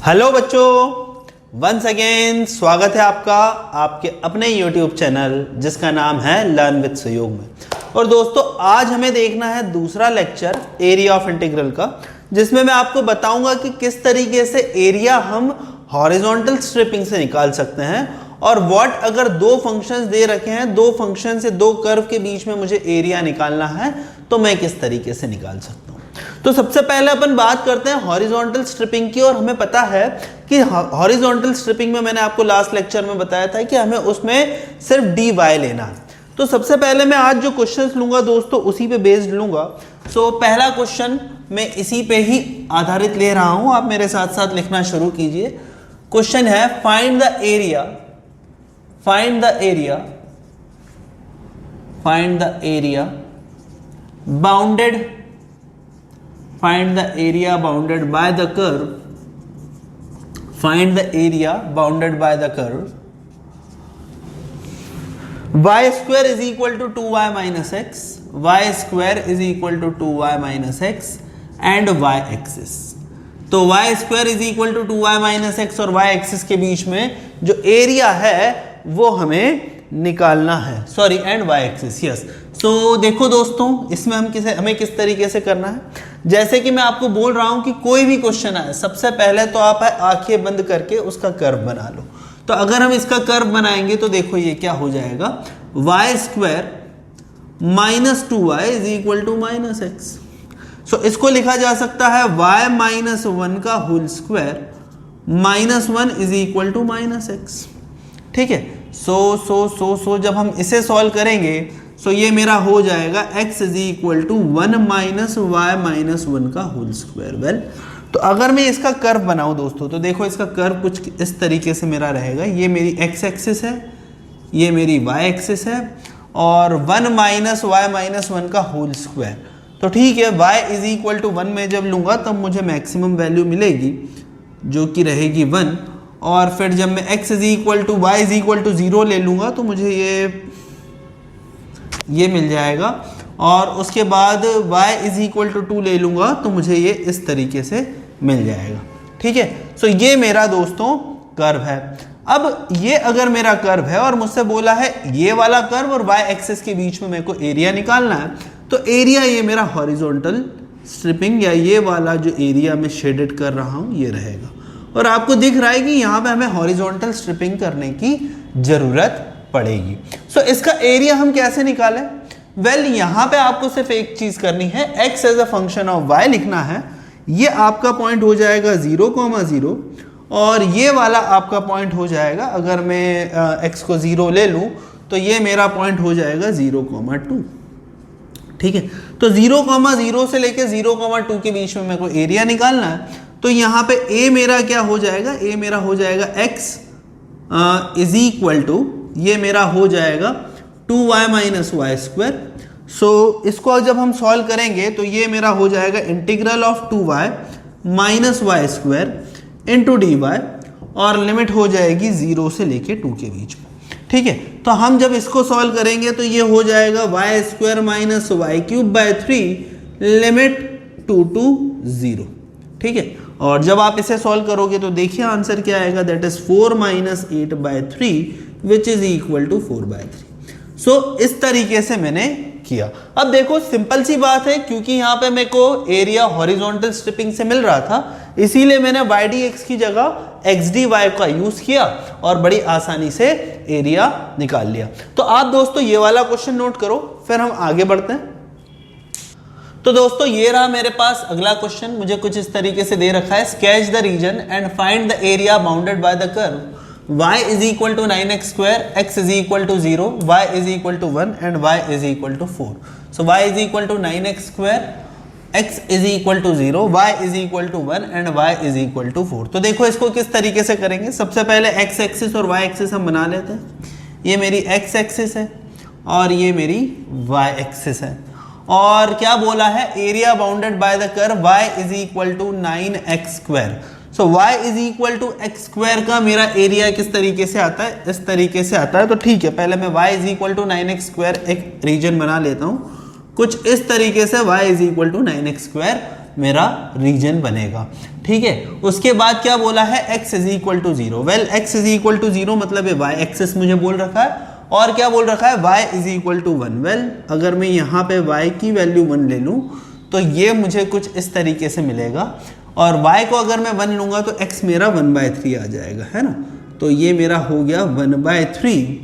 Hello बच्चों, once again स्वागत है आपका आपके अपने YouTube चैनल जिसका नाम है लर्न विद सुयोग में। और दोस्तों आज हमें देखना है दूसरा लेक्चर एरिया ऑफ इंटीग्रल का, जिसमें मैं आपको बताऊंगा कि किस तरीके से एरिया हम हॉरिजॉन्टल स्ट्रिपिंग से निकाल सकते हैं और व्हाट अगर दो फंक्शंस दे रखे हैं, दो फंक्शन से दो कर्व के बीच में मुझे एरिया निकालना है तो मैं किस तरीके से निकाल सकता हूं। तो सबसे पहले अपन बात करते हैं हॉरिजॉन्टल स्ट्रिपिंग की। और हमें पता है कि हॉरिजॉन्टल स्ट्रिपिंग में मैंने आपको लास्ट लेक्चर में बताया था कि हमें उसमें सिर्फ dy लेना है। तो सबसे पहले मैं आज जो क्वेश्चंस लूंगा दोस्तों उसी पे बेस्ड लूंगा। सो पहला क्वेश्चन मैं इसी पे ही आधारित ले रहा हूं, आप मेरे साथ साथ लिखना शुरू कीजिए। क्वेश्चन है find the area find the area bounded by the curve y square is equal to 2y minus x, and y axis। तो y square is equal to 2y minus x और y axis के बीच में जो area है वो हमें निकालना है, sorry, and y axis, yes. So देखो दोस्तों, इसमें हमें किस तरीके से करना है। जैसे कि मैं आपको बोल रहा हूं कि कोई भी क्वेश्चन आए सबसे पहले तो आप आंखें बंद करके उसका कर्व बना लो। तो अगर हम इसका कर्व बनाएंगे तो देखो ये क्या हो जाएगा, y square minus 2y is equal to minus x. So इसको लिखा जा सकता है y माइनस 1 का whole square minus 1 is equal to minus x. ठीक है। सो जब हम इसे सॉल्व करेंगे सो ये मेरा हो जाएगा x is equal to 1 minus y minus 1 का होल स्क्वायर। वेल, तो अगर मैं इसका कर्व बनाऊं दोस्तों तो देखो इसका कर्व कुछ इस तरीके से मेरा रहेगा। ये मेरी x एक्सिस है, ये मेरी y एक्सिस है और 1 माइनस वाई माइनस 1 का होल स्क्वायर। तो ठीक है, y इज इक्वल टू 1 में जब लूंगा तब मुझे मैक्सिमम वैल्यू मिलेगी जो कि रहेगी 1। और फिर जब मैं x is equal to y is equal to 0 ले लूंगा तो मुझे ये मिल जाएगा। और उसके बाद y इज इक्वल टू 2 ले लूंगा तो मुझे ये इस तरीके से मिल जाएगा। ठीक है। सो ये मेरा दोस्तों कर्व है। अब ये अगर मेरा कर्व है और मुझसे बोला है ये वाला कर्व और y एक्सिस के बीच में मेरे को एरिया निकालना है, तो एरिया ये मेरा हॉरिजॉन्टल स्ट्रिपिंग या ये वाला जो एरिया में शेडेड कर रहा हूं ये रहेगा। और आपको दिख रहा है कि यहाँ पे हमें हॉरिजॉन्टल स्ट्रिपिंग करने की जरूरत पड़ेगी। सो इसका एरिया हम कैसे निकालें? वेल, यहाँ पे आपको सिर्फ एक चीज करनी है, x as a function of y लिखना है। ये आपका पॉइंट हो जाएगा 0,0 और ये वाला आपका पॉइंट हो जाएगा, अगर मैं x को 0 ले लूं तो ये मेरा पॉइंट हो जाएगा 0,2। ठीक है। तो 0,0 से लेके 0,2 के बीच में मेरे को एरिया निकालना है। तो यहाँ पे a मेरा क्या हो जाएगा, a मेरा हो जाएगा x इज इक्वल टू, ये मेरा हो जाएगा 2y माइनस वाई स्क्वायर। सो इसको जब हम सॉल्व करेंगे तो ये मेरा हो जाएगा integral of 2y minus y square into D y और लिमिट हो जाएगी 0 से लेके 2 के बीच में। ठीक है। तो हम जब इसको सॉल्व करेंगे तो ये हो जाएगा y square minus y cube by 3 limit 2 to 0। ठीक है। और जब आप इसे सॉल्व करोगे तो देखिए आंसर क्या आएगा, that is 4 minus 8 by 3 which is equal to 4 by 3। So इस तरीके से मैंने किया। अब देखो सिंपल सी बात है, क्योंकि यहाँ पे मेरे को एरिया हॉरिजॉन्टल स्ट्रिपिंग से मिल रहा था इसीलिए मैंने वाई डी एक्स की जगह एक्स डी वाई का यूज किया और बड़ी आसानी से एरिया निकाल लिया। तो आप दोस्तों ये वाला क्वेश्चन नोट करो, फिर हम आगे बढ़ते हैं। तो दोस्तों ये रहा मेरे पास अगला क्वेश्चन, मुझे कुछ इस तरीके से दे रखा है, sketch the region and find the area bounded by the curve y is equal to 9x square, x is equal to 0, y is equal to 1 and y is equal to 4। So y is equal to 9x square, x is equal to 0, y is equal to 1 and y is equal to 4। तो देखो इसको किस तरीके से करेंगे। सबसे पहले x axis और y एक्सिस हम बना लेते हैं। ये मेरी x एक्सिस है और ये मेरी y एक्सिस है। और क्या बोला है, area bounded by the curve y is equal to 9x square. So y is equal to x square का मेरा एरिया किस तरीके से आता है, इस तरीके से आता है। तो ठीक है, पहले मैं y is equal to 9x square एक रीजन बना लेता हूं कुछ इस तरीके से। y is equal to 9x square मेरा रीजन बनेगा। ठीक है, उसके बाद क्या बोला है, x is equal to 0। Well x is equal to 0 मतलब है y एक्सिस मुझे बोल रखा है, और क्या बोल रखा है, y is equal to 1। Well अगर मैं यहाँ पे y की वैल्यू 1 ले लूँ तो ये मुझे कुछ इस तरीके से मिलेगा, और y को अगर मैं 1 लूँगा तो x मेरा 1/3 आ जाएगा, है ना। तो ये मेरा हो गया 1/3,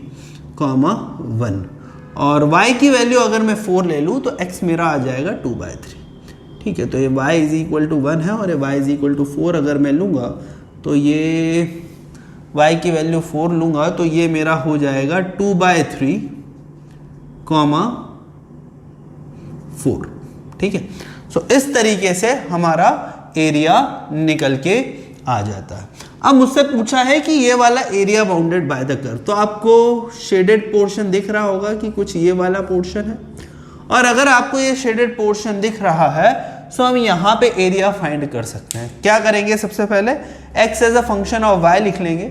1, और y की वैल्यू अगर मैं 4 ले लूँ तो x मेरा आ जाएगा 2/3। ठीक है, तो ये y इज इक्वल टू 1 है, और ये y इज इक्वल टू 4 अगर मैं लूँगा तो ये y की वैल्यू 4 लूँगा तो ये मेरा हो जाएगा 2/3, 4। ठीक है, सो इस तरीके से हमारा एरिया निकल के आ जाता है। अब मुझसे पूछा है कि ये वाला area bounded by the curve, तो आपको शेडेड पोर्शन दिख रहा होगा कि कुछ ये वाला पोर्शन है, और अगर आपको ये शेडेड पोर्शन दिख रहा है तो हम यहाँ पे एरिया फाइंड कर सकते हैं। क्या करेंगे, सबसे पहले x as a function of y लिख लेंगे।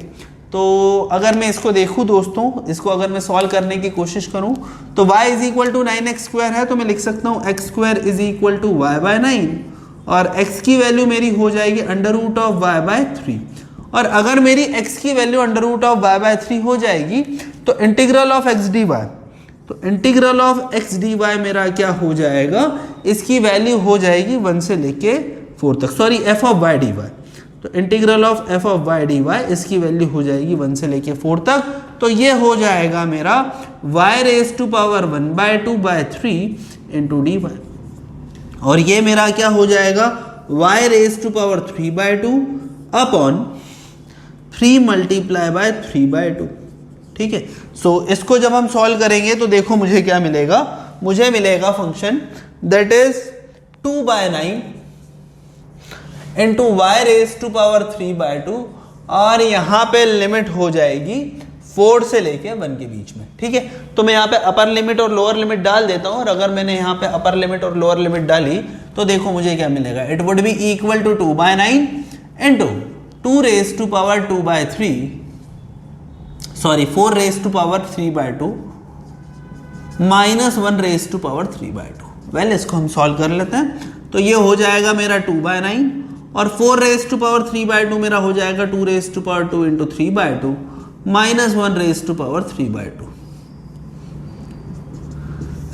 तो अगर मैं इसको देखूँ दोस्तों, इसको अगर मैं सॉल्व करने की कोशिश करूँ तो y is equal to 9x² है, तो मैं लिख सकता हूँ x² is equal to y/9, और x की वैल्यू मेरी हो जाएगी √y/3। और अगर मेरी x की वैल्यू √y/3 हो जाएगी तो इंटीग्रल ऑफ x dy, तो इंटीग्रल ऑफ x dy मेरा क्या हो जाएगा, इसकी वैल्यू हो जाएगी 1 से लेके 4 तक, sorry f of y dy, तो integral of f of y dy इसकी वैल्यू हो जाएगी 1 से लेके 4 तक। तो ये हो जाएगा मेरा y⁻1/2/3 इंटू dy, और ये मेरा क्या हो जाएगा y⁻3/2 अपॉन 3 मल्टीप्लाई बाय 3/2। ठीक है, सो इसको जब हम सॉल्व करेंगे तो देखो मुझे क्या मिलेगा, मुझे मिलेगा function that is 2/9 into y⁻3/2, और यहाँ पे लिमिट हो जाएगी 4 से लेके 1 के बीच में। ठीक है, तो मैं यहाँ पे अपर लिमिट और लोअर लिमिट डाल देता हूँ, और अगर मैंने यहाँ पे अपर लिमिट और लोअर लिमिट डाली तो देखो मुझे क्या मिलेगा, it would be equal to 2/9 into 4⁻3/2 minus 1⁻3/2। Well इसको हम सॉल्व कर लेते हैं, तो ये हो जाएगा मेरा 2/9, और 4⁻3/2 मेरा हो जाएगा 2⁻2 इंटू 3/2 माइनस 1⁻3/2।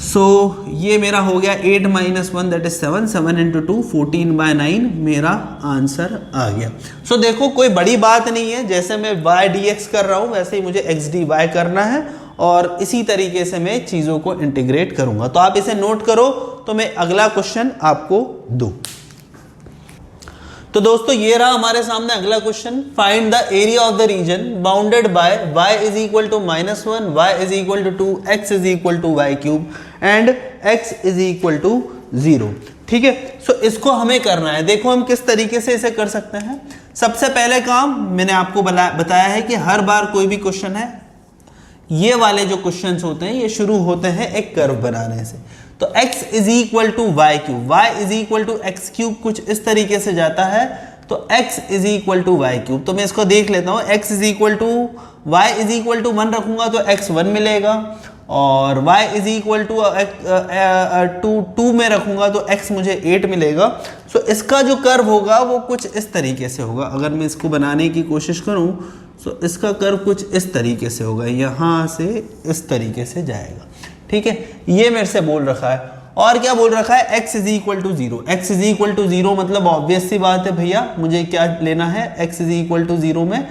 सो ये मेरा हो गया 8 - 1 दैट इज 7, 7 इंटू 2 14/9 मेरा आंसर आ गया। सो देखो कोई बड़ी बात नहीं है, जैसे मैं y dx कर रहा हूं वैसे ही मुझे x dy करना है, और इसी तरीके से मैं चीजों को इंटीग्रेट करूंगा। तो आप इसे नोट करो, तो मैं अगला क्वेश्चन आपको दूं। तो दोस्तों ये रहा हमारे सामने अगला question, find the area of the region bounded by y is equal to -1, y is equal to 2, x is equal to y³ and x is equal to 0। ठीक है, सो इसको हमें करना है। देखो हम किस तरीके से इसे कर सकते हैं। सबसे पहले काम मैंने आपको बताया है कि हर बार कोई भी क्वेश्चन है, ये वाले जो क्वेश्चंस होते हैं ये शुरू होते हैं एक कर्व बनाने से। तो x is equal to y³, y is equal to x³ कुछ इस तरीके से जाता है, तो x is equal to y³। तो मैं इसको देख लेता हूँ, x is equal to y is equal to 1 रखूंगा तो x 1 मिलेगा, और y इज इक्वल टू 2 में रखूंगा तो x मुझे 8 मिलेगा। सो इसका जो कर्व होगा वो कुछ इस तरीके से होगा। अगर मैं इसको बनाने की कोशिश करूं तो इसका कर्व कुछ इस तरीके से होगा, यहाँ से इस तरीके से जाएगा। ठीक है, ये मेरे से बोल रखा है, और क्या बोल रखा है, x is equal to 0। x is equal to 0 मतलब ऑब्वियस सी बात है भैया, मुझे क्या लेना है, x इज इक्वल टू 0 में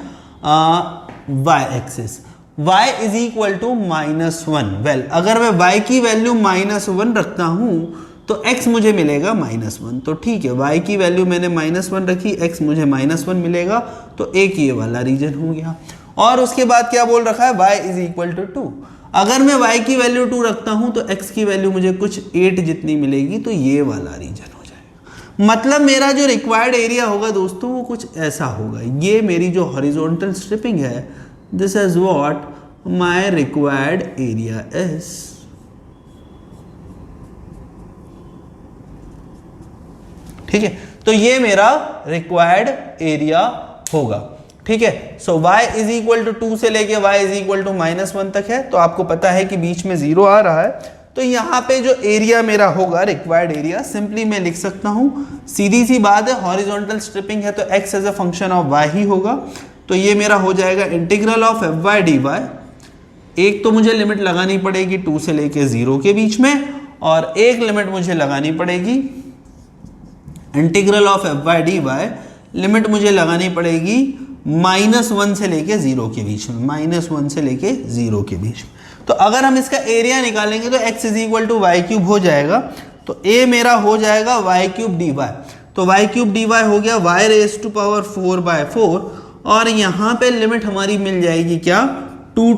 y axis, y is equal to -1। Well अगर मैं y की वैल्यू -1 रखता हूं तो x मुझे मिलेगा -1। तो ठीक है, y की वैल्यू मैंने -1 रखी, x मुझे -1 मिलेगा, तो एक ये वाला रीजन हो गया। और उसके बाद क्या बोल रखा है, y इज इक्वल टू 2। अगर मैं y की वैल्यू 2 रखता हूं तो x की वैल्यू मुझे कुछ 8 जितनी मिलेगी, तो ये वाला रीजन हो जाएगा। मतलब मेरा जो रिक्वायर्ड एरिया होगा दोस्तों वो कुछ ऐसा होगा। ये मेरी जो हॉरिजॉन्टल स्ट्रिपिंग है, this is what my required area is. ठीक है, तो ये मेरा रिक्वायर्ड एरिया होगा। ठीक है, so y is equal to 2 से लेके y इज इक्वल टू -1 तक है, तो आपको पता है कि बीच में 0 आ रहा है, तो यहाँ पे जो एरिया मेरा होगा रिक्वायर्ड एरिया, सिंपली मैं लिख सकता हूँ, सीधी सी बात है, हॉरिजॉन्टल स्ट्रिपिंग है तो x as a function of y ही होगा। तो ये मेरा हो जाएगा integral of f y d y. एक तो मुझे लिमिट लगानी पड़ेगी 2 से लेके 0 के बीच में, और एक लिमिट मुझे लगानी पड़ेगी integral of f y d Y, limit मुझे लगानी पड़ेगी -1 से लेके 0 के बीच में, -1 से लेके 0 के बीच में। तो अगर हम इसका एरिया निकालेंगे तो x is equal to y cube हो जाएगा। तो a मेरा हो जाएगा वाई क्यूब डी वाई। तो वाई क्यूब डी वाई हो गया y रेज टू पावर 4/4, और यहां पे लिमिट हमारी मिल जाएगी क्या, 2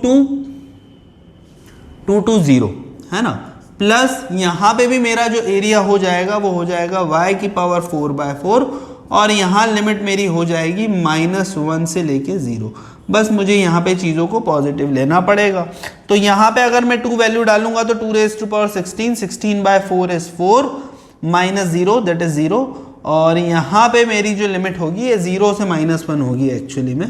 to 0, है ना। प्लस यहां पे भी मेरा जो एरिया हो जाएगा वो हो जाएगा y की पावर 4/4, और यहां लिमिट मेरी हो जाएगी -1 से लेके 0। बस मुझे यहाँ पे चीज़ों को पॉजिटिव लेना पड़ेगा। तो यहाँ पे अगर मैं 2 वैल्यू डालूंगा तो 2 raise to power 16, 16/4 is 4, -0 that is 0, और यहाँ पे मेरी जो लिमिट होगी ये 0 से -1 होगी एक्चुअली में,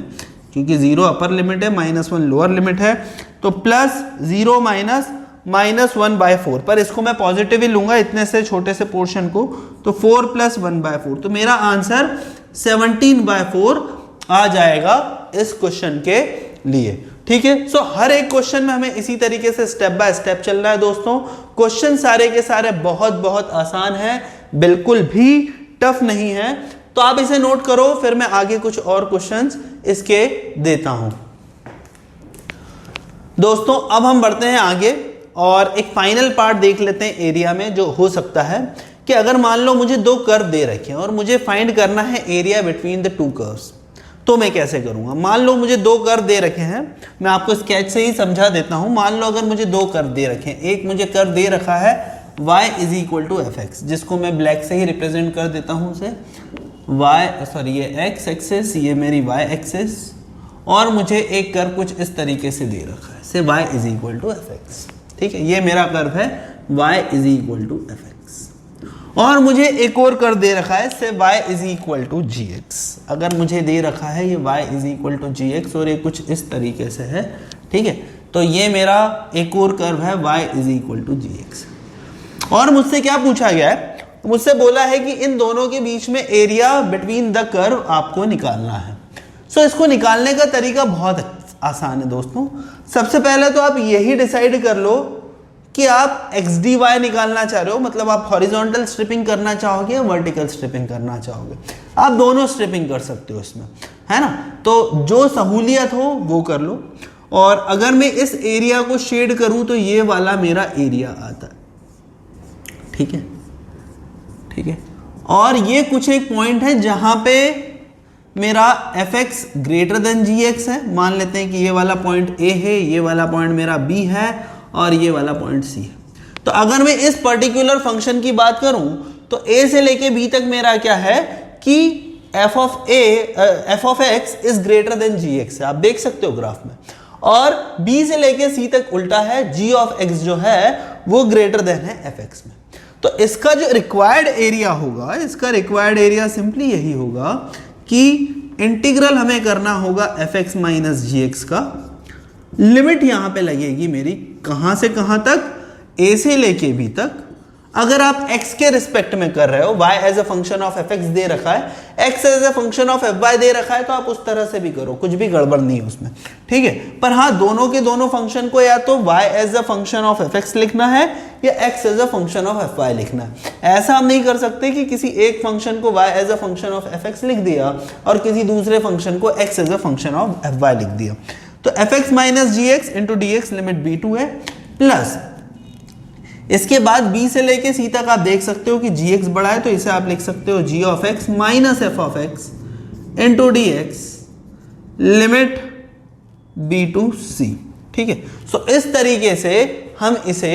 क्योंकि 0 अपर लिमिट है, -1 लोअर लिमिट है। तो +0 -1/4, पर इसको मैं पॉजिटिव ही लूंगा इतने से छोटे से पोर्शन को, तो 4 + 1/4। तो मेरा आंसर 17/4 आ जाएगा इस क्वेश्चन के लिए। ठीक है, सो हर एक क्वेश्चन में हमें इसी तरीके से स्टेप बाय स्टेप चलना है दोस्तों। क्वेश्चन सारे के सारे बहुत आसान है, बिल्कुल भी टफ नहीं है। तो आप इसे नोट करो, फिर मैं आगे कुछ और क्वेश्चंस इसके देता हूं। दोस्तों अब हम बढ़ते हैं आगे और एक फाइनल पार्ट देख लेते हैं एरिया में, जो हो सकता है कि अगर मान लो मुझे 2 कर्व दे रखे हैं और मुझे फाइंड करना है एरिया बिटवीन द 2 कर्व्स, तो मैं कैसे करूंगा। मान लो मुझे 2 कर्व दे रखे हैं, मैं आपको स्केच से ही समझा देता हूं। मान लो अगर मुझे 2 कर्व दे रखे हैं, एक मुझे कर्व दे रखा है y = fx, जिसको मैं ब्लैक से ही रिप्रेजेंट कर देता हूं उसे ये x एक्सिस, ये मेरी y एक्सिस, और मुझे एक कर्व कुछ इस तरीके से दे रखा है, से y = fx। ठीक है, ये मेरा कर्व है y = fx। और मुझे एक और कर्व दे रखा है, से y = gx। अगर मुझे दे रखा है ये y = gx और ये कुछ इस तरीके से है, ठीक है, तो ये मेरा एक और कर्व है y = gx। और मुझसे क्या पूछा गया है, मुझसे बोला है कि इन दोनों के बीच में एरिया बिटवीन द कर्व आपको निकालना है। सो इसको निकालने का तरीका बहुत आसान है दोस्तों। सबसे पहले तो आप यही डिसाइड कर लो कि आप एक्स डी वाई निकालना चाह रहे हो, मतलब आप हॉरिजॉन्टल स्ट्रिपिंग करना चाहोगे या वर्टिकल स्ट्रिपिंग करना चाहोगे। आप दोनों स्ट्रिपिंग कर सकते हो इसमें, है ना। तो जो सहूलियत हो वो कर लो। और अगर मैं इस एरिया को शेड करूं तो ये वाला मेरा एरिया आता है, ठीक है, ठीक है। और ये कुछ एक पॉइंट है जहां पे मेरा fx ग्रेटर देन gx है। मान लेते हैं कि ये वाला पॉइंट a है, ये वाला पॉइंट मेरा b है, और ये वाला पॉइंट c है। तो अगर मैं इस पर्टिकुलर फंक्शन की बात करूं तो a से लेके b तक मेरा क्या है कि f of x is greater than gx है, आप देख सकते हो ग्राफ में। और b से लेके c तक उल्टा है, g of x जो है वो ग्रेटर देन है fx में। तो इसका जो रिक्वायर्ड एरिया होगा, इसका रिक्वायर्ड एरिया सिंपली यही होगा कि इंटीग्रल हमें करना होगा fx माइनस gx का। लिमिट यहां पे लगेगी मेरी कहां से कहां तक, a से लेके b तक। अगर आप x के रिस्पेक्ट में कर रहे हो, y as a function of fx दे रखा है, x as a function of fy दे रखा है, तो आप उस तरह से भी करो, कुछ भी गड़बड़ नहीं है उसमें, ठीक है। पर हाँ, दोनों के दोनों फंक्शन को या तो y as a function of fx लिखना है या x as a function of fy लिखना है। ऐसा हम नहीं कर सकते कि किसी एक फंक्शन को y as a function of fx लिख दिया और किसी दूसरे फंक्शन को x as a function of fy लिख दिया। तो fx minus gx into dx limit b2 है, प्लस इसके बाद b से लेके c तक आप देख सकते हो कि gx बड़ा है, तो इसे आप लिख सकते हो g of x minus f of x into dx limit b to c, ठीक है। सो इस तरीके से हम इसे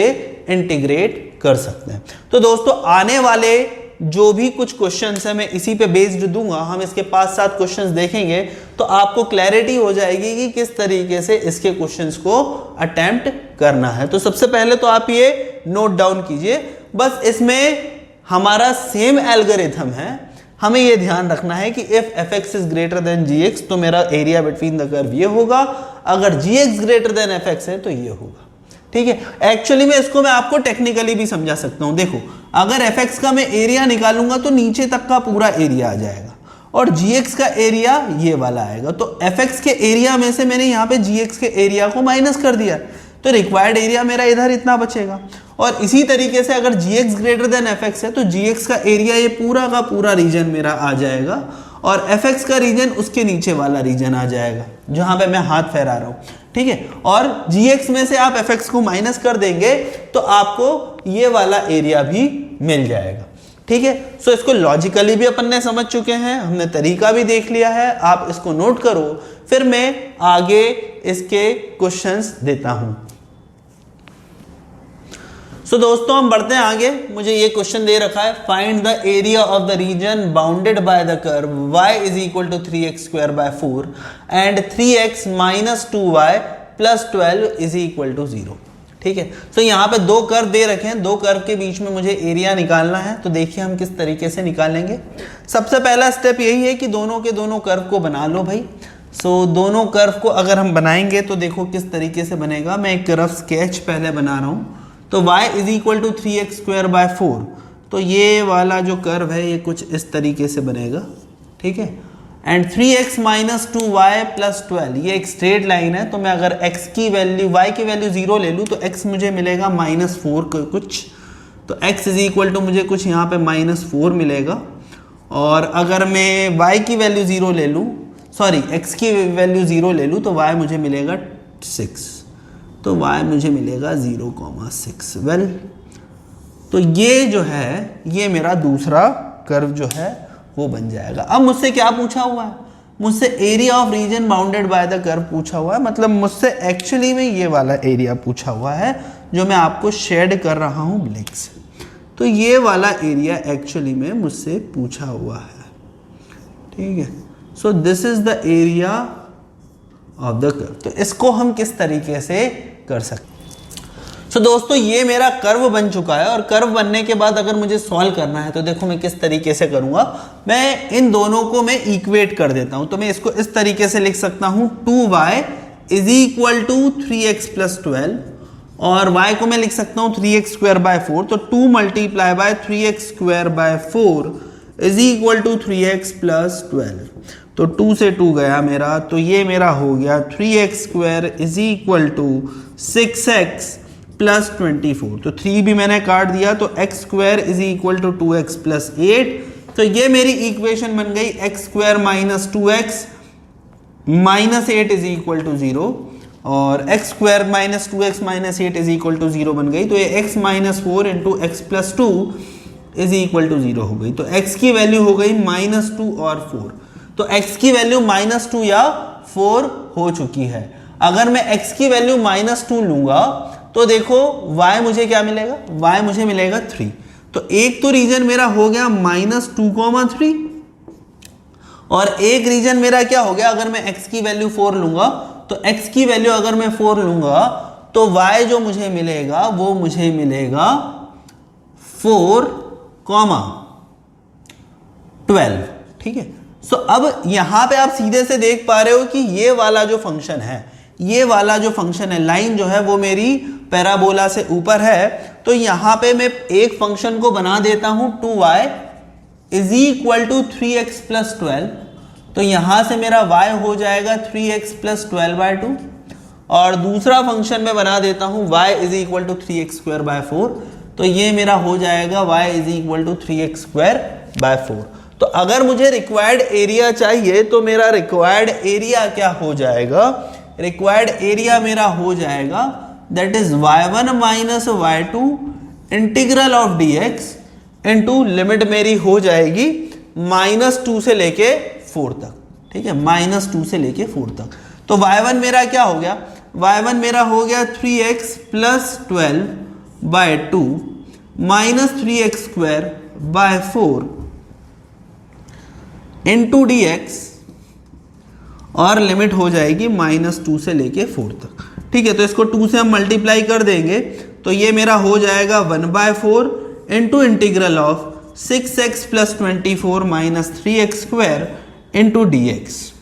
इंटीग्रेट कर सकते हैं। तो दोस्तों आने वाले जो भी कुछ क्वेश्चंस है मैं इसी पे बेस्ड दूंगा। हम इसके 5-7 क्वेश्चंस देखेंगे तो आपको क्लैरिटी हो जाएगी कि किस तरीके से इसके क्वेश्चंस को अटेम्प्ट करना है। तो सबसे पहले तो आप ये नोट डाउन कीजिए, बस इसमें हमारा सेम एल्गोरिथम है। हमें ये ध्यान रखना है कि if fx is greater than gx तो मेरा एरिया बिटवीन द कर्व ये होगा, अगर gx ग्रेटर देन fx है तो ये होगा, ठीक है। एक्चुअली में इसको मैं आपको टेक्निकली भी समझा सकता हूं। देखो, अगर fx का मैं एरिया निकालूंगा तो नीचे तक का पूरा एरिया आ जाएगा और gx का एरिया ये वाला आएगा। तो fx के एरिया में से मैंने यहाँ पे gx के एरिया को माइनस कर दिया, तो रिक्वायर्ड एरिया मेरा इधर इतना बचेगा। और इसी तरीके से अगर gx ग्रेटर देन fx है तो gx का एरिया ये पूरा का पूरा रीजन मेरा आ जाएगा और fx का रीजन उसके नीचे वाला रीजन आ जाएगा जहां पे मैं हाथ फहरा रहा हूं, ठीक है। और gx में से आप fx को माइनस कर देंगे तो आपको ये वाला एरिया भी मिल जाएगा, ठीक है। सो इसको लॉजिकली भी अपन ने समझ चुके हैं, हमने तरीका भी देख लिया है। आप इसको नोट करो, फिर मैं आगे इसके क्वेश्चंस देता हूं। सो दोस्तों हम बढ़ते हैं आगे। मुझे ये क्वेश्चन दे रखा है, find the area of the region bounded by the curve y is equal to 3x square by 4 and 3x minus 2y plus 12 is equal to 0, ठीक है। सो यहाँ पे दो कर्व दे रखे हैं, दो कर्व के बीच में मुझे एरिया निकालना है। तो देखिए हम किस तरीके से निकालेंगे। सबसे पहला स्टेप यही है कि दोनों के दोनों कर्व को बना लो भाई। सो दोनों कर्व को अगर हम बनाएंगे तो देखो किस तरीके से बनेगा। मैं एक रफ स्केच पहले बना रहा हूँ। तो y is equal to 3x square by 4, तो ये वाला जो कर्व है ये कुछ इस तरीके से बनेगा, ठीक है। And 3x minus 2y plus 12, ये एक स्ट्रेट लाइन है। तो मैं अगर x की वैल्यू, y की वैल्यू 0 ले लूँ तो x मुझे मिलेगा -4 कुछ, तो x इज इक्वल टू मुझे कुछ यहाँ पे -4 मिलेगा। और अगर मैं y की वैल्यू 0 ले लूँ, सॉरी x की वैल्यू 0 ले लूँ तो y मुझे मिलेगा 6, तो y मुझे मिलेगा 0,6। वेल, तो ये जो है ये मेरा दूसरा कर्व जो है वो बन जाएगा। अब मुझसे क्या पूछा हुआ है? मुझसे area of reason bounded by the curve पूछा हुआ है। मतलब मुझसे एक्चुअली में ये वाला एरिया पूछा हुआ है जो मैं आपको शेड कर रहा हूँ ब्लैक से। तो ये वाला एरिया एक्चुअली में मुझसे पूछा हुआ है, ठीक है। So this is the area of the curve. तो इसको हम किस तरीके से कर सकते हैं? सो दोस्तों ये मेरा कर्व बन चुका है और कर्व बनने के बाद अगर मुझे सॉल्व करना है तो देखो मैं किस तरीके से करूंगा। मैं इन दोनों को मैं इक्वेट कर देता हूं। तो मैं इसको इस तरीके से लिख सकता हूं, 2y is equal to 3x plus 12 और y को मैं लिख सकता हूं 3x स्क्वायर बाय 4। तो 2 multiply by 3x square by 4 is equal to 3x plus 12। तो 2 से 2 गया मेरा, तो ये मेरा हो गया 3x square is equal to 6x plus 24। तो 3 भी मैंने काट दिया, तो x square is equal to 2x plus 8। तो ये मेरी इक्वेशन बन गई, x square minus 2x minus 8 is equal to 0 और x square minus 2x minus 8 is equal to 0 बन गई। तो ये x minus 4 into x plus 2 is equal to 0 हो गई। तो x की वैल्यू हो गई -2 और 4। तो x की वैल्यू -2 या 4 हो चुकी है। अगर मैं x की वैल्यू -2 लूंगा तो देखो y मुझे क्या मिलेगा, y मुझे मिलेगा 3। तो एक तो रीजन मेरा हो गया -2,3 और एक रीजन मेरा क्या हो गया, अगर मैं x की वैल्यू 4 लूंगा तो x की वैल्यू अगर मैं 4 लूंगा तो y जो मुझे मिलेगा वो मुझे मिलेगा 4,12, ठीक है। सो अब यहां पे आप सीधे से देख पा रहे हो कि ये वाला जो फंक्शन है, ये वाला जो फंक्शन है, लाइन जो है वो मेरी पैराबोला से ऊपर है। तो यहां पे मैं एक फंक्शन को बना देता हूं 2y is equal to 3x plus 12। तो यहां से मेरा y हो जाएगा 3x प्लस 12/2 और दूसरा फंक्शन में बना देता हूं y is equal to 3x square by 4। तो ये मेरा हो जाएगा y is equal to 3x square by 4। तो अगर मुझे रिक्वायर्ड एरिया चाहिए तो मेरा रिक्वायर्ड एरिया क्या हो जाएगा, रिक्वायर्ड एरिया मेरा हो जाएगा that is y1 minus y2 integral of dx into limit मेरी हो जाएगी -2 से लेके 4 तक, ठीक है, -2 से लेके 4 तक। तो y1 मेरा क्या हो गया, y1 मेरा हो गया 3x plus 12/2 minus 3x square by 4 into dx और लिमिट हो जाएगी -2 से लेके 4 तक, ठीक है। तो इसको 2 से हम मल्टीप्लाई कर देंगे तो ये मेरा हो जाएगा 1/4 into integral of 6x plus 24 minus 3x square into dx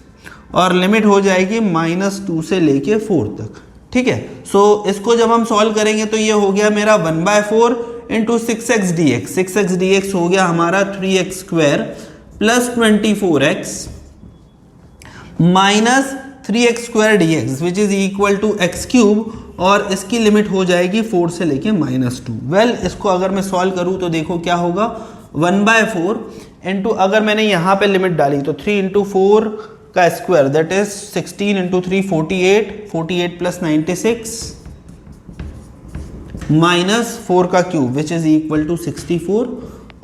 और लिमिट हो जाएगी -2 से लेके 4 तक, ठीक है। सो इसको जब हम सॉल्व करेंगे तो ये हो गया मेरा 1/4 into 6x dx, 6x dx हो गया हमारा 3x square plus 24x minus 3x square dx which is equal to x cube, और इसकी लिमिट हो जाएगी 4 से लेके -2। वेल इसको अगर मैं सॉल्व करूं तो देखो क्या होगा, 1/4 इंटू, अगर मैंने यहाँ पे लिमिट डाली तो 3 इंटू 4 का square that is 16 into 3 48, 48 plus 96 minus 4 का cube which is equal to 64,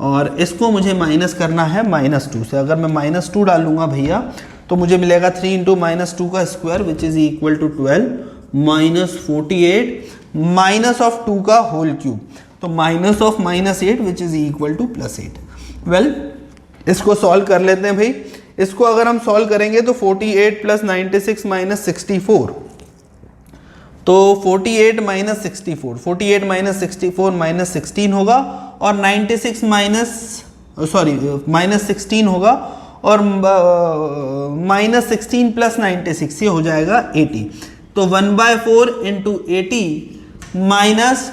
और इसको मुझे माइनस करना है -2 से। अगर मैं -2 डालूंगा भैया तो मुझे मिलेगा 3 इंटू -2 का square which is equal to 12 minus 48 minus of 2 का होल क्यूब, तो minus of -8 which is equal to +8। Well इसको सॉल्व कर लेते हैं भाई। इसको अगर हम सॉल्व करेंगे तो 48 प्लस 96 माइनस 64, तो 48 माइनस 64, 48 माइनस 64 माइनस 16 होगा, और 96 माइनस 16 होगा, और माइनस 16 प्लस 96 ये हो जाएगा 80। तो 1/4 into 80 minus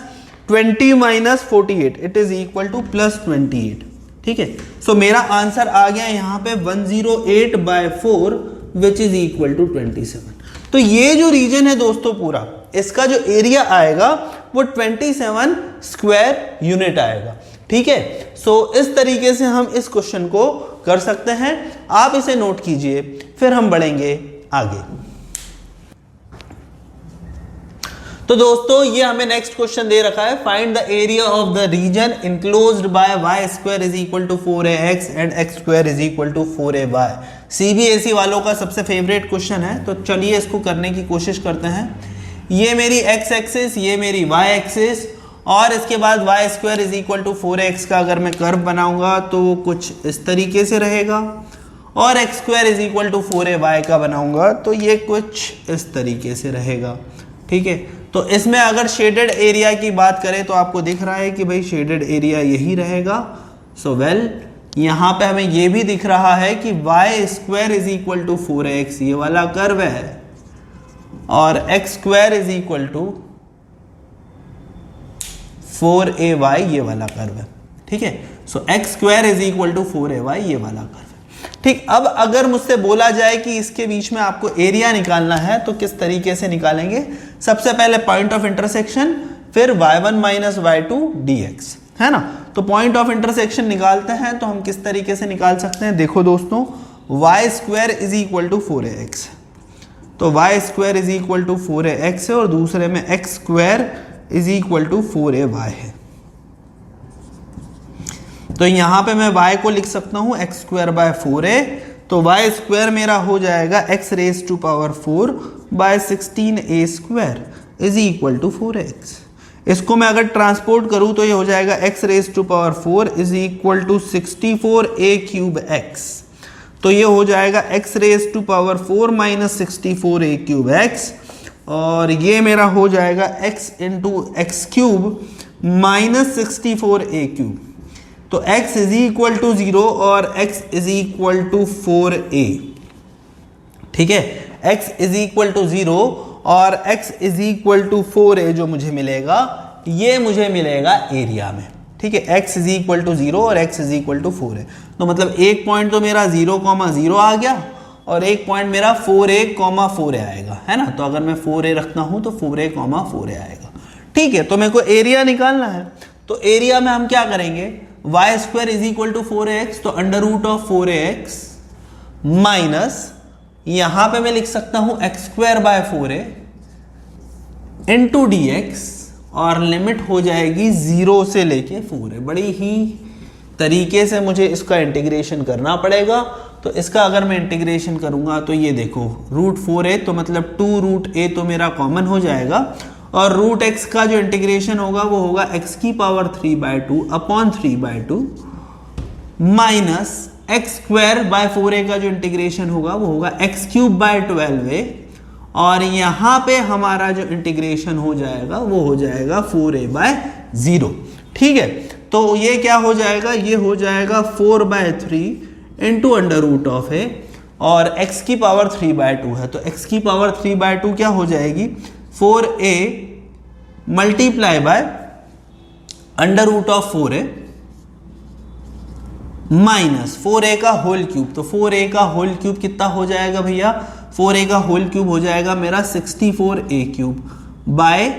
20 minus 48 it is equal to +28। ठीक है, सो मेरा आंसर आ गया यहाँ पे 108/4 विच इज इक्वल टू 27। तो ये जो रीजन है दोस्तों पूरा, इसका जो एरिया आएगा वो 27 स्क्वायर यूनिट आएगा। ठीक है, सो इस तरीके से हम इस क्वेश्चन को कर सकते हैं। आप इसे नोट कीजिए, फिर हम बढ़ेंगे आगे। तो दोस्तों ये हमें नेक्स्ट क्वेश्चन दे रखा है, find the area of the region enclosed by y square is equal to 4ax and x square is equal to 4ay। CBSE वालों का सबसे फेवरेट क्वेश्चन है, तो चलिए इसको करने की कोशिश करते हैं। ये मेरी x एक्सिस, ये मेरी y एक्सिस, और इसके बाद y square is equal to 4x का अगर मैं कर्व बनाऊंगा तो कुछ इस तरीके से रहेगा, और x square is equal to 4ay का बनाऊंगा तो ये कुछ इस तरीके से रहेगा। ठीक है, तो इसमें अगर शेडेड एरिया की बात करें तो आपको दिख रहा है कि भाई शेडेड एरिया यही रहेगा। सो वेल यहाँ पे हमें ये भी दिख रहा है कि y square is equal to 4x ये वाला कर्व है, और x square is equal to 4ay ये वाला कर्व है। ठीक है, so x square is equal to 4ay ये वाला कर्व है। ठीक, अब अगर मुझसे बोला जाए कि इसके बीच में आपको एरिया निकालना है तो किस तरीके से निकालेंगे? सबसे पहले पॉइंट ऑफ इंटरसेक्शन, फिर y1 माइनस y2 dx, है ना। तो पॉइंट ऑफ इंटरसेक्शन निकालते हैं तो हम किस तरीके से निकाल सकते हैं? देखो दोस्तों, y square is equal to 4ax, तो y square is equal to 4ax है, और दूसरे में x square is equal to 4ay है। तो यहाँ पे मैं y को लिख सकता हूँ x स्क्वायर बाय 4a, तो y स्क्वायर मेरा हो जाएगा x raise to power 4 by 16a square is equal to 4x। इसको मैं अगर ट्रांसपोर्ट करूँ तो ये हो जाएगा x raise to power 4 is equal to 64a cube x, तो ये हो जाएगा x raise to power 4 minus 64a cube x, और ये मेरा हो जाएगा x into x cube minus 64a cube. तो x इज इक्वल टू 0 और x is equal to 4a। ठीक है, x इज इक्वल टू 0 और x is equal to 4a जो मुझे मिलेगा, ये मुझे मिलेगा एरिया में। ठीक है, x इज इक्वल टू 0 और x is equal to 4a, तो मतलब एक पॉइंट तो मेरा 0,0 आ गया, और एक पॉइंट मेरा 4a,4a आएगा, है ना। तो अगर मैं 4a रखता हूं तो 4a,4a आएगा। ठीक है, तो मेरे को एरिया निकालना है, तो एरिया में हम क्या करेंगे? y square is equal to 4ax, तो under root of 4ax minus, यहां पे मैं लिख सकता हूं x square by 4a into dx, और लिमिट हो जाएगी 0 से लेके 4a। बड़ी ही तरीके से मुझे इसका इंटीग्रेशन करना पड़ेगा। तो इसका अगर मैं इंटीग्रेशन करूंगा तो ये देखो, रूट 4a तो मतलब 2 रूट a तो मेरा कॉमन हो जाएगा, और रूट x का जो इंटीग्रेशन होगा वो होगा x की power 3/2 upon 3/2 minus x square by 4a का जो इंटीग्रेशन होगा वो होगा x क्यूब बाय 12a, और यहाँ पे हमारा जो इंटीग्रेशन हो जाएगा वो हो जाएगा 4a/0। ठीक है, तो ये क्या हो जाएगा? ये हो जाएगा 4/3 into under root of a, और x की पावर 3/2 है, तो x की पावर 3/2 क्या हो जाएगी? 4a multiply by under root of 4a minus 4a का होल क्यूब। तो 4a का होल क्यूब कितना हो जाएगा भैया, 4a का होल क्यूब हो जाएगा मेरा 64a cube by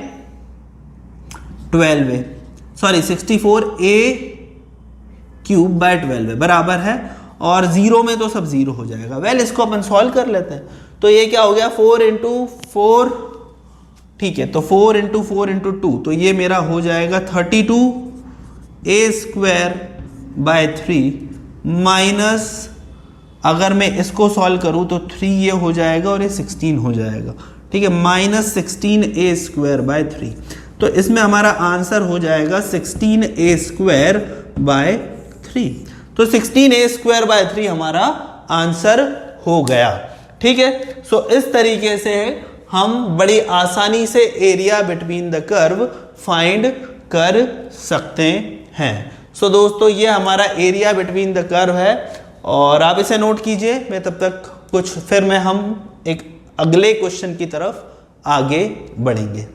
12a, sorry 64a cube by 12 बराबर है, और जीरो में तो सब जीरो हो जाएगा। वेल इसको अपन सॉल्व कर लेते हैं। तो ये क्या हो गया 4 इंटू 4, ठीक है, तो 4 इंटू 4 इंटू 2, तो ये मेरा हो जाएगा 32a स्क्वायर बाय 3 माइनस, अगर मैं इसको सॉल्व करूं तो 3 ये हो जाएगा और ये 16 हो जाएगा, ठीक है, माइनस 16a स्क्वायर बाय 3। तो इसमें हमारा आंसर हो जाएगा 16a स्क्वायर बाय 3। तो 16a स्क्वायर बाय 3 हमारा आंसर हो गया, ठीक है। सो इस तरीके से हम बड़ी आसानी से area between the curve find कर सकते हैं। सो दोस्तों ये हमारा एरिया बिटवीन द कर्व है, और आप इसे नोट कीजिए। मैं तब तक फिर मैं हम एक अगले क्वेश्चन की तरफ आगे बढ़ेंगे।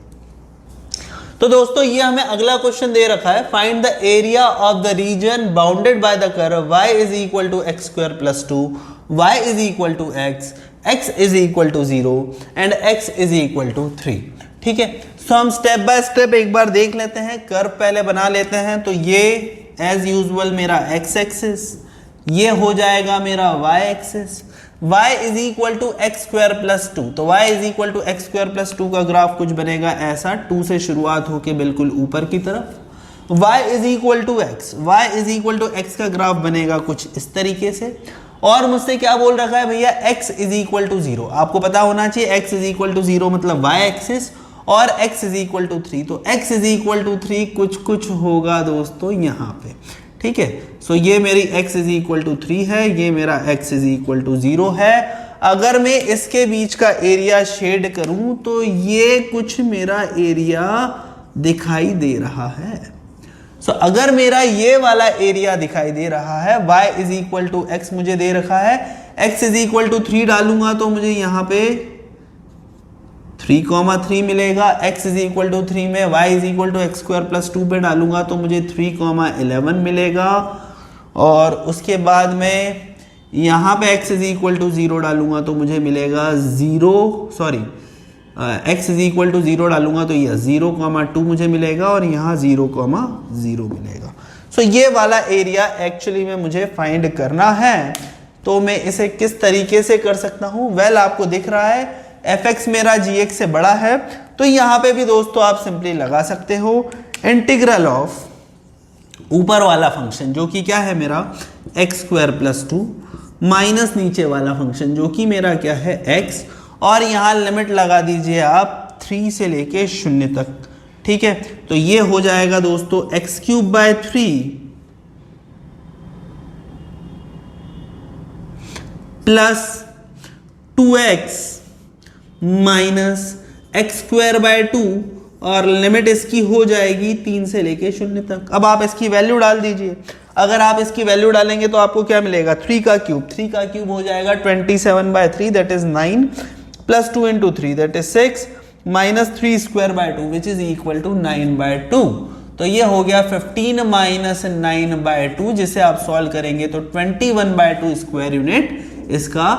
तो दोस्तों ये हमें अगला क्वेश्चन दे रखा है, find the area of the region bounded by the curve y is equal to x square plus 2, y is equal to x, x is equal to 0 and x is equal to 3, ठीक है। सो हम step by step एक बार देख लेते हैं। Curve पहले बना लेते हैं। तो ये एज यूजुअल मेरा x एक्सिस, ये हो जाएगा मेरा y axis, y is equal to x square plus 2। तो y is equal to x square plus 2 का ग्राफ कुछ बनेगा ऐसा, 2 से शुरुआत होके बिल्कुल ऊपर की तरफ। y is equal to x, y is equal to x का ग्राफ बनेगा कुछ इस तरीके से। और मुझसे क्या बोल रखा है भैया, x इज इक्वल टू 0। आपको पता होना चाहिए x इज इक्वल टू 0 मतलब y एक्सिस, और x इज इक्वल टू 3। तो x इज इक्वल टू 3 कुछ होगा दोस्तों यहाँ पे, ठीक है। सो ये मेरी x इज इक्वल टू 3 है, ये मेरा x इज इक्वल टू 0 है। अगर मैं इसके बीच का एरिया शेड करूं तो ये कुछ मेरा एरिया दिखाई दे रहा है। सो अगर मेरा ये वाला एरिया दिखाई दे रहा है, y is equal to x मुझे दे रखा है, x इज इक्वल टू 3 डालूंगा तो मुझे यहाँ पे 3,3 मिलेगा। x इज इक्वल टू 3 में y is equal to x square plus 2 पे डालूंगा तो मुझे 3,11 मिलेगा। और उसके बाद में यहाँ पे x इज इक्वल टू 0 डालूंगा तो मुझे मिलेगा 0, sorry x is equal to 0 डालूंगा तो यह 0,2 मुझे मिलेगा, और यहाँ 0,0 मिलेगा। सो ये वाला एरिया एक्चुअली में मुझे फाइंड करना है। तो मैं इसे किस तरीके से कर सकता हूँ? वेल आपको दिख रहा है fx मेरा gx से बड़ा है, तो यहाँ पे भी दोस्तों आप सिंपली लगा सकते हो इंटीग्रल ऑफ ऊपर वाला फंक्शन जो कि क्या है मेरा एक्स स्क्वायर प्लस 2 माइनस नीचे वाला फंक्शन जो कि मेरा क्या है x, और यहाँ लिमिट लगा दीजिए आप 3 से लेके 0 तक, ठीक है। तो ये हो जाएगा दोस्तों x cube by 3 plus 2x minus x square by 2, और लिमिट इसकी हो जाएगी 3 से लेके 0 तक। अब आप इसकी वैल्यू डाल दीजिए। अगर आप इसकी वैल्यू डालेंगे तो आपको क्या मिलेगा, 3 का क्यूब हो जाएगा 27 by 3 that is 9 plus 2 into 3 that is 6 minus 3 square by 2 which is equal to 9 by 2। तो ये हो गया 15 माइनस 9 बाय 2, जिसे आप सॉल्व करेंगे तो 21 बाय 2 स्क्वायर यूनिट इसका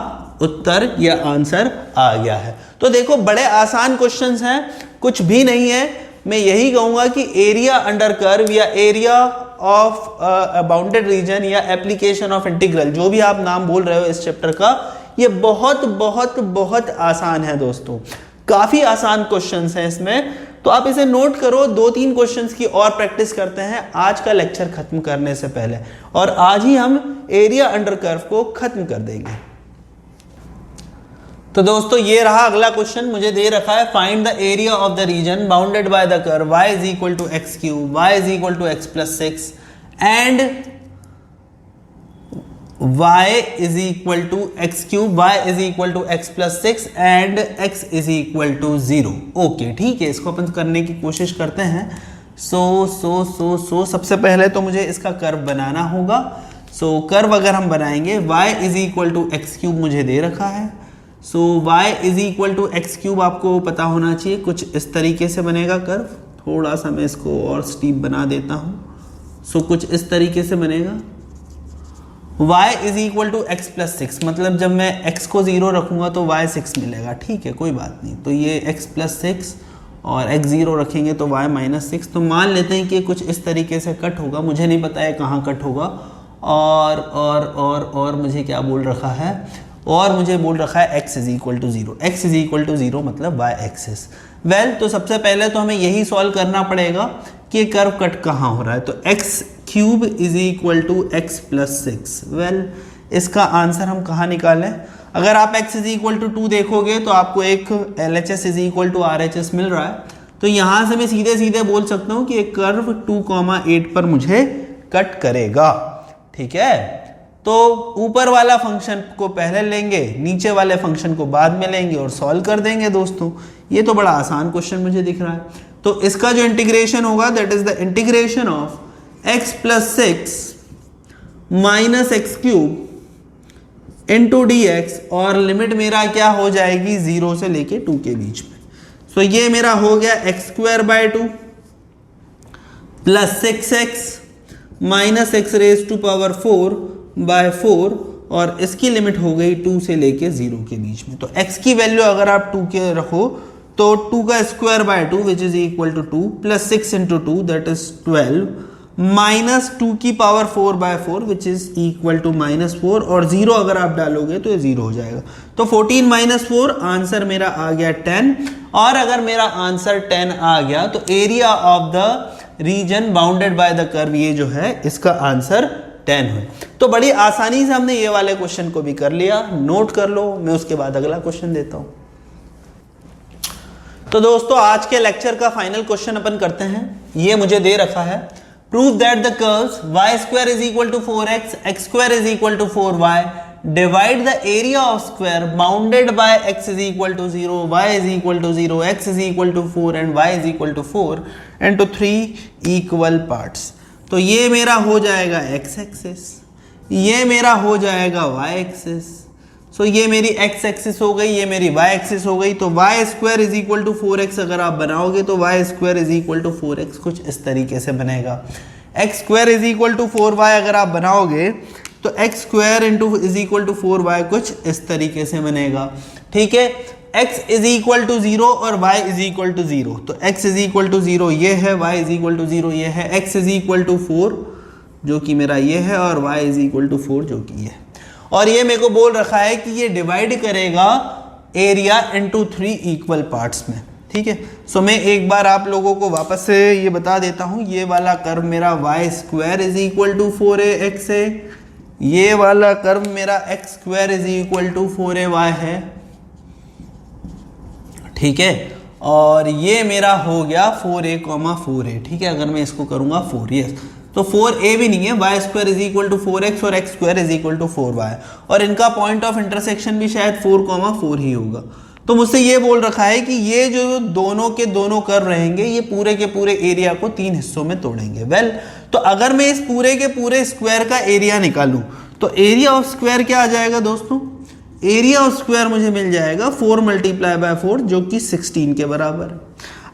उत्तर या आंसर आ गया है। तो देखो बड़े आसान क्वेश्चंस हैं, कुछ भी नहीं है। मैं यही कहूंगा कि एरिया अंडर कर्व या एरिया ऑफ बाउंडेड रीजन या एप्लीकेशन ऑफ इंटीग्रल, जो भी आप नाम बोल रहे हो इस चैप्टर का, ये बहुत बहुत बहुत आसान है दोस्तों। काफी आसान क्वेश्चंस हैं इसमें, तो आप इसे नोट करो। 2-3 क्वेश्चंस की और प्रैक्टिस करते हैं आज का लेक्चर खत्म करने से पहले, और आज ही हम एरिया अंडर कर्व को खत्म कर देंगे। तो दोस्तों ये रहा अगला क्वेश्चन, मुझे दे रखा है find the area of the region bounded by the curve y is equal to x cube, y is equal to x plus 6 and y is equal to x cube, y is equal to x plus 6 and x is equal to 0। Okay ठीक है, इसको अपन करने की कोशिश करते हैं। सबसे पहले तो मुझे इसका कर्व बनाना होगा। कर्व अगर हम बनाएंगे y is equal to x cube मुझे दे रखा है, so y is equal to x cube आपको पता होना चाहिए, कुछ इस तरीके से बनेगा कर्व। थोड़ा सा मैं इसको और स्टीप बना देता हूँ। सो कुछ इस तरीके से बनेगा। y is equal to x plus 6, मतलब जब मैं x को 0 रखूंगा तो y 6 मिलेगा। ठीक है, कोई बात नहीं। तो ये x प्लस 6 और x 0 रखेंगे तो y माइनस 6। तो मान लेते हैं कि कुछ इस तरीके से कट होगा, मुझे नहीं पता है कहाँ कट होगा। और मुझे क्या बोल रखा है, और मुझे बोल रखा है x is equal to 0। x is equal to 0 मतलब y एक्सिस। वेल, तो सबसे पहले तो हमें यही सॉल्व करना पड़ेगा कि कर्व कट कहाँ हो रहा है। तो x cube is equal to x plus 6। Well, इसका आंसर हम कहाँ निकालें? अगर आप x इज इक्वल टू 2 देखोगे तो आपको एक LHS is equal to RHS मिल रहा है। तो यहाँ से मैं सीधे सीधे बोल सकता हूँ कि एक कर्व 2,8 पर मुझे कट करेगा। ठीक है, तो ऊपर वाला फंक्शन को पहले लेंगे, नीचे वाले फंक्शन को बाद में लेंगे और सॉल्व कर देंगे दोस्तों। ये तो बड़ा आसान क्वेश्चन मुझे दिख रहा है। तो इसका जो इंटीग्रेशन होगा that is the integration of x plus 6 minus x cube into dx, और लिमिट मेरा क्या हो जाएगी 0 से लेके 2 के बीच में। सो ये मेरा हो गया x square by 2 plus 6x minus x raise to power 4 by 4, और इसकी लिमिट हो गई 2 से लेके 0 के बीच में। तो x की वैल्यू अगर आप 2 के रखो तो 2 का square by 2 which is equal to 2 plus 6 into 2 that is 12 minus 2 की power 4 by 4 which is equal to minus 4, और 0 अगर आप डालोगे तो ये 0 हो जाएगा। तो 14 माइनस 4 आंसर मेरा आ गया 10। और अगर मेरा आंसर 10 आ गया तो area of the region bounded by the curve, ये जो है इसका आंसर 10 है। तो बड़ी आसानी से हमने ये वाले क्वेश्चन को भी कर लिया। नोट कर लो, मैं उसके बाद अगला क्वेश्चन देता हूं। तो दोस्तों आज के लेक्चर का फाइनल क्वेश्चन अपन करते हैं। ये मुझे दे रखा है, prove that the curves y square is equal to 4x, x square is equal to 4y, divide the area of square bounded by x is equal to 0, y is equal to 0, x is equal to 4 and y is equal to 4 into 3 equal parts. तो ये मेरा हो जाएगा x axis, ये मेरा हो जाएगा y axis. सो ये मेरी x एक्सिस हो गई, ये मेरी y एक्सिस हो गई। तो y square is equal to 4x अगर आप बनाओगे तो y square is equal to 4x कुछ इस तरीके से बनेगा। x square is equal to 4y अगर आप बनाओगे तो x square into is equal to 4y कुछ इस तरीके से बनेगा। ठीक है, x इज इक्वल टू 0 और y इज इक्वल टू 0। तो x इज इक्वल टू 0 ये है, y इज इक्वल टू 0 ये है, x इज इक्वल टू 4 जो कि मेरा ये है, और y इज इक्वल टू 4 जो कि ये है। और ये मेरे को बोल रखा है कि ये डिवाइड करेगा एरिया इनटू 3 इक्वल पार्ट्स में। ठीक है, सो मैं एक बार आप लोगों को वापस से ये बता देता हूँ। ये वाला कर्व मेरा y square is equal to 4ax है, ये वाला कर्व मेरा x square is equal to 4ay है। ठीक है, और ये मेरा हो गया 4a, 4a। ठीक है, अगर मैं इसको करूँगा 4a तो 4a भी नहीं है, y square is equal to 4x और x square is equal to 4y, और इनका पॉइंट ऑफ इंटरसेक्शन भी शायद 4,4 ही होगा। तो मुझसे ये बोल रखा है कि ये जो दोनों के दोनों कर्व रहेंगे ये पूरे के पूरे एरिया को 3 हिस्सों में तोड़ेंगे। वेल, तो अगर मैं इस पूरे के पूरे स्क्वायर का एरिया निकालूं तो एरिया ऑफ स्क्वायर क्या आ जाएगा दोस्तों? एरिया ऑफ स्क्वायर मुझे मिल जाएगा 4 मल्टीप्लाई बाय 4 जो कि 16 के बराबर है।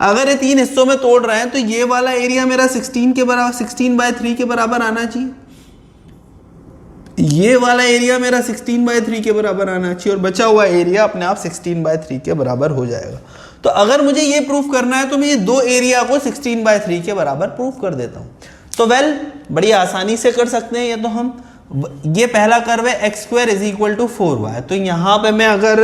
अगर ये 3 हिस्सों में तोड़ रहे हैं तो ये वाला एरिया मेरा 16 के बराबर, 16 बाय 3 के बराबर आना चाहिए। ये वाला एरिया मेरा 16 बाय 3 के बराबर आना चाहिए, और बचा हुआ एरिया अपने आप 16 बाय 3 के बराबर हो जाएगा। तो अगर मुझे ये प्रूफ करना है तो मैं ये दो एरिया को 16 बाय 3 के बराबर प्रूफ कर देता हूं। तो वेल, बड़ी आसानी से कर सकते हैं ये। तो हम ये पहला कर्व है x square is equal to 4y। तो यहां पे मैं अगर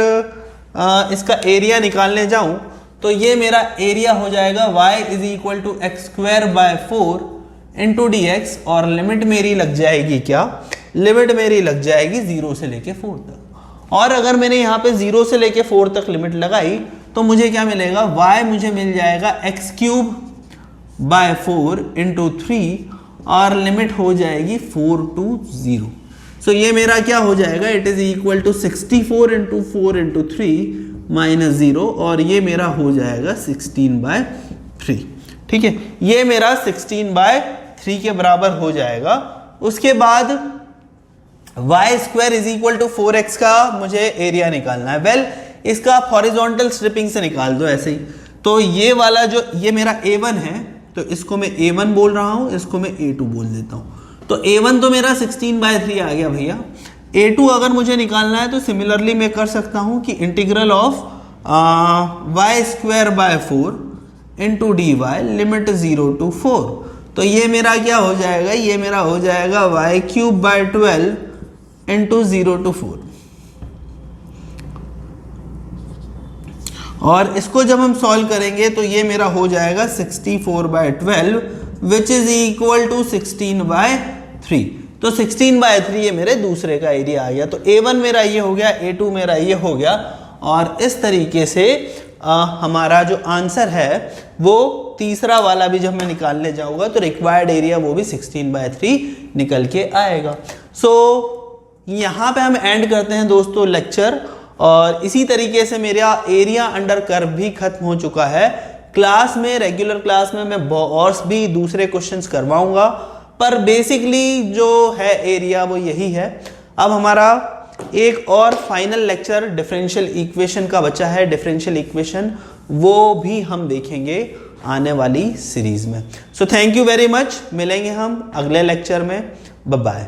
इसका एरिया निकालने जाऊं तो ये मेरा एरिया हो जाएगा y is equal to x square by 4 into dx, और लिमिट मेरी लग जाएगी क्या? लिमिट मेरी लग जाएगी 0 से लेके 4 तक। और अगर मैंने यहाँ पे 0 से लेके 4 तक लिमिट लगाई तो मुझे क्या मिलेगा? y मुझे मिल जाएगा एक्स क्यूब बाय 4 इंटू 3, और लिमिट हो जाएगी 4 to 0। सो ये मेरा क्या हो जाएगा? It is equal to 64 into 4 into 3 minus 0, और ये मेरा हो जाएगा 16 बाय 3। ठीक है, ये मेरा 16 बाय 3 के बराबर हो जाएगा। उसके बाद y square is equal to 4x का मुझे एरिया निकालना है। वेल इसका आप हॉरिजॉन्टल स्ट्रिपिंग से निकाल दो ऐसे ही। तो ये वाला जो ये मेरा A1 है, तो इसको मैं A1 बोल रहा हूं, इसको मैं A2 बोल देता हूं। तो A1 तो मेरा 16/3 आ गया भैया। A2 अगर मुझे निकालना है तो सिमिलरली मैं कर सकता हूं कि integral of y square by 4 into D Y limit 0 to 4। तो ये मेरा क्या हो जाएगा, ये मेरा हो जाएगा y cube by 12 into 0 to 4। और इसको जब हम सॉल्व करेंगे तो ये मेरा हो जाएगा 64/12 विच इज इक्वल टू 16/3। तो 16/3 ये मेरे दूसरे का एरिया आ गया। तो A1 मेरा ये हो गया, A2 मेरा ये हो गया। और इस तरीके से हमारा जो आंसर है वो तीसरा वाला भी जब मैं निकालने जाऊंगा तो रिक्वायर्ड एरिया वो भी 16/3 निकल के आएगा। सो यहाँ पे हम एंड करते हैं दोस्तों लेक्चर। और इसी तरीके से मेरा एरिया अंडर कर्व भी खत्म हो चुका है। क्लास में, रेगुलर क्लास में मैं और भी दूसरे क्वेश्चंस करवाऊंगा, पर बेसिकली जो है एरिया वो यही है। अब हमारा एक और फाइनल लेक्चर डिफरेंशियल इक्वेशन का बचा है। डिफरेंशियल इक्वेशन वो भी हम देखेंगे आने वाली सीरीज में। So thank you very much. मिलेंगे हम अगले लेक्चर में। Bye bye.